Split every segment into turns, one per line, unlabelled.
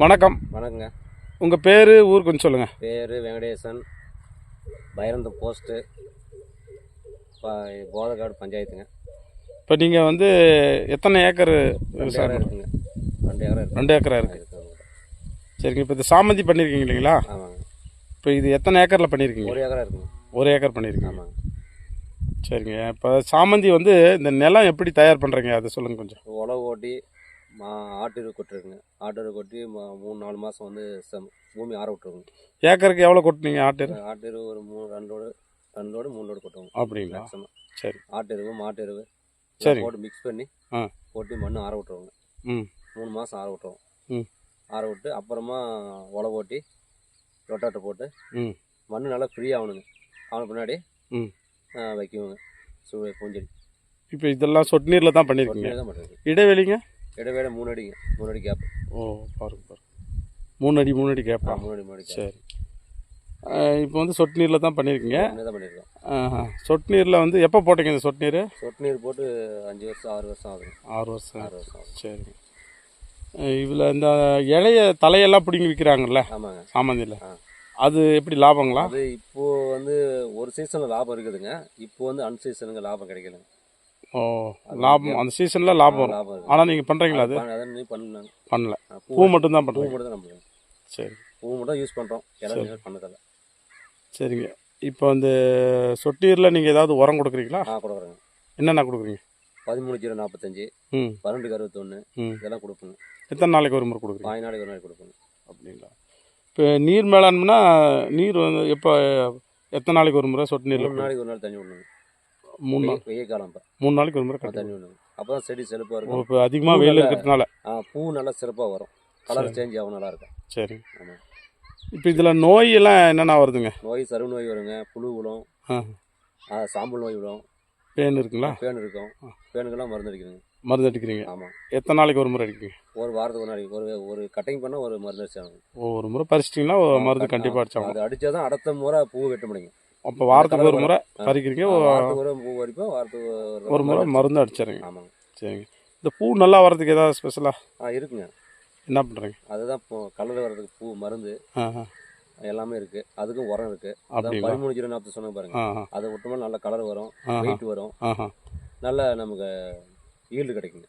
வணக்கம்.
வணக்கங்க.
உங்கள் பேர், ஊர் கொஞ்சம் சொல்லுங்கள்.
பேர் வெங்கடேசன், பைரந்தம் போஸ்ட்டு, போதக்காடு பஞ்சாயத்துங்க.
இப்போ நீங்கள் வந்து எத்தனை ஏக்கர்
2 ஏக்கர் இருக்குங்க. 2 ஏக்கர் இருக்கு.
2 ஏக்கரா இருக்குது. சரிங்க. இப்போ இது சாமந்தி பண்ணியிருக்கீங்க இல்லைங்களா?
ஆமாங்க.
இப்போ இது எத்தனை ஏக்கரில் பண்ணியிருக்கீங்க?
1 ஏக்கரா இருக்குங்க.
1 ஏக்கர் பண்ணியிருக்கீங்க.
ஆமாங்க.
சரிங்க. இப்போ சாமந்தி வந்து இந்த நிலம் எப்படி தயார் பண்ணுறீங்க அதை சொல்லுங்கள் கொஞ்சம்.
உழவு ஓட்டி ஆட்டெரு கொட்டிருக்குங்க. ஆட்டெரு கொட்டி 3-4 மாதம் வந்து பூமி ஆற விட்டுருக்குங்க.
ஏக்கருக்கு எவ்வளோ கொட்டினீங்க ஆட்டெரு?
ஆட்டெரு ஒரு 2 லோடு 3 லோடு கொட்டுவோங்க.
அப்படிங்களா? சரி.
ஆட்டெருவு மாட்டெருவு
சரி
போட்டு மிக்ஸ் பண்ணி போட்டு மண் ஆற விட்டுருவோங்க. 3 மாதம் ஆற விட்டுருவோம். ஆற விட்டு அப்புறமா உழவு ஓட்டி ரொட்டாட்டை போட்டு மண் நல்லா ஃப்ரீ ஆகணுங்க. ஆன பின்னாடி வைக்குவோங்க பூஞ்செடி.
இப்போ இதெல்லாம் சொட்டு நீரில் தான் பண்ணியிருக்கீங்க?
தான் பண்ணுறது.
இடைவெளிங்க?
இடைவேளை 3 அடிங்க. 3 அடி கேப்.
ஓ, பாருங்க 3 அடி கேப்பா?
3 அடி.
சரி. இப்போ வந்து சொட்டு நீரில் தான் பண்ணியிருக்கீங்க?
தான் பண்ணியிருக்கோம்.
சொட்டு நீரில் வந்து எப்போ போட்டீங்க இந்த சொட்டு நீர்?
சொட்டு நீர் போட்டு 5 வருஷம் 6 வருஷம் ஆகுது.
6 வருஷம் ஆகுது. சரிங்க. இதில் இந்த இலைய தலையெல்லாம் பிடிங்கி விற்கிறாங்கல்ல?
ஆமாங்க.
சாமந்தியில் அது எப்படி லாபங்களா?
அது இப்போது வந்து ஒரு சீசனில் லாபம் இருக்குதுங்க. இப்போ வந்து அன்சீசனுங்க லாபம் கிடைக்கலங்க.
ஓ, லாபம் அந்த சீசனில் லாபம் வரும். ஆனால் நீங்கள் பண்ணுறீங்களா? அது பண்ணல. பூ மட்டும் தான் பண்ணுறோம்.
பூ மட்டும் தான் நம்ம. சரி. பூ மட்டும் யூஸ் பண்ணுறோம். எல்லாம் பண்ணதில்லை. சரிங்க.
இப்போ இந்த சொட்டு நீரில் நீங்கள் ஏதாவது உரம் கொடுக்குறீங்களா?
கொடுக்குறேங்க.
என்னென்ன கொடுக்குறீங்க?
13-0-45, 12-61 இதெல்லாம் கொடுப்போங்க.
எத்தனை நாளைக்கு ஒரு முறை கொடுக்குறீங்க?
5 நாளைக்கு ஒரு நாளைக்கு கொடுப்போங்க.
அப்படிங்களா? இப்போ நீர் மேலாண்மைனா நீர் வந்து எப்போ எத்தனை நாளைக்கு ஒரு முறை சொட்டு நீர்?
3 நாளைக்கு ஒரு நாள் தண்ணி விடணுங்க.
3 நாள்
வெயில் காலம். இப்போ
3 நாளைக்கு ஒரு முறை
தண்ணி விடணுங்க. அப்போ தான் செடி செழிப்பாக இருக்கும்.
இப்போ அதிகமாக வெயில் இருக்கிறதுனால
பூ நல்லா சிறப்பாக வரும். கலர் சேஞ்ச் ஆகும், நல்லா இருக்கும்.
சரி.
ஆமாம்.
இப்போ இதில் நோய் எல்லாம் என்னென்ன வருதுங்க?
நோய் சருவு நோய் வருங்க. புழு விடும், சாம்பல் நோய் விடும்.
பேன் இருக்குங்களா?
பேன் இருக்கும். பேனுக்கெல்லாம் மருந்து அடிக்கணுங்க.
மருந்து அடிக்கிறீங்க?
ஆமாம்.
எத்தனை நாளைக்கு ஒரு முறை அடிக்கிறீங்க?
ஒரு வாரத்துக்கு ஒரு நாளைக்கு ஒரு கட்டிங் பண்ணால் ஒரு மருந்து அடிச்சாங்க.
ஒரு முறை பறிச்சிட்டிங்கன்னா மருந்து கண்டிப்பாக அடிச்சாங்க.
அது அடித்தா தான் அடுத்த முறை பூ வெட்ட முடியுங்க.
அப்போ வாரத்துக்கு ஒரு முறை பறிக்கிறீங்க?
வாரத்துக்கு ஒரு பூ வரைக்கும் வாரத்துக்கு
ஒரு முறை மருந்து அடிச்சிடுறீங்க?
ஆமாங்க. சரிங்க.
இந்த பூ நல்லா வரதுக்கு ஏதாவது ஸ்பெஷலாக
இருக்குங்க.
என்ன பண்ணுறீங்க?
அதுதான் இப்போ கலர் வர்றதுக்கு பூ மருந்து எல்லாமே இருக்குது. அதுக்கும் உரம் இருக்குது. 13-0-40 சொன்ன பாருங்க. அதை விட்டோம்னா நல்ல கலர் வரும், வெயிட் வரும், நல்ல நமக்கு ஈல்டு கிடைக்குங்க.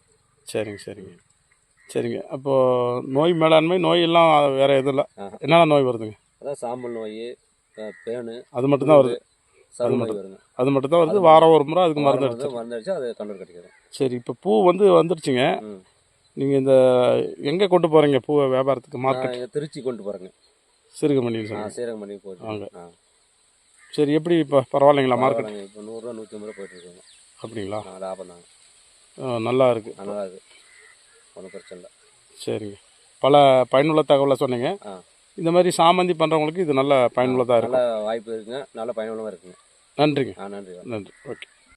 சரிங்க. அப்போது நோய் மேலாண்மை நோய் எல்லாம் வேறு எதுவும் இல்லை? என்னென்ன நோய் வருதுங்க?
அதான் சாம்பல் நோய், பேனு,
அது மட்டும்தான் வருது.
சருவு நோய் வருங்க.
அது மட்டும் தான் வருது. வாரம் ஒரு முறை அதுக்கு மருந்து
அடிச்சா அது கலர் கிடைக்குது.
சரி. இப்போ பூ வந்துருச்சுங்க. நீங்கள் இந்த எங்கே கொண்டு போகிறீங்க பூவை வியாபாரத்துக்கு? மார்க்கெட்
திருச்சி கொண்டு போகிறேங்க.
சீரகமணி
சீரகமணி போயிட்டு.
சரி. எப்படி இப்போ பரவாயில்லைங்களா மார்க்கெட்?
இப்போ 100 ரூபா 150 ரூபா போயிட்டு இருக்காங்க.
அப்படிங்களா?
லாபம் தாங்க.
நல்லா இருக்குது.
நல்லா இருக்குது. ஒன்றும் பிரச்சனை இல்லை.
சரிங்க. பல பயனுள்ள தகவலை சொன்னீங்க. இந்த மாதிரி சாமந்தி பண்ணுறவங்களுக்கு இது நல்ல பயனுள்ளதாக இருக்கும்.
நல்ல வாய்ப்பு இருக்குங்க. நல்ல பயனுள்ளதாக இருக்குங்க.
நன்றிங்க.
நன்றி.
நன்றி. ஓகே.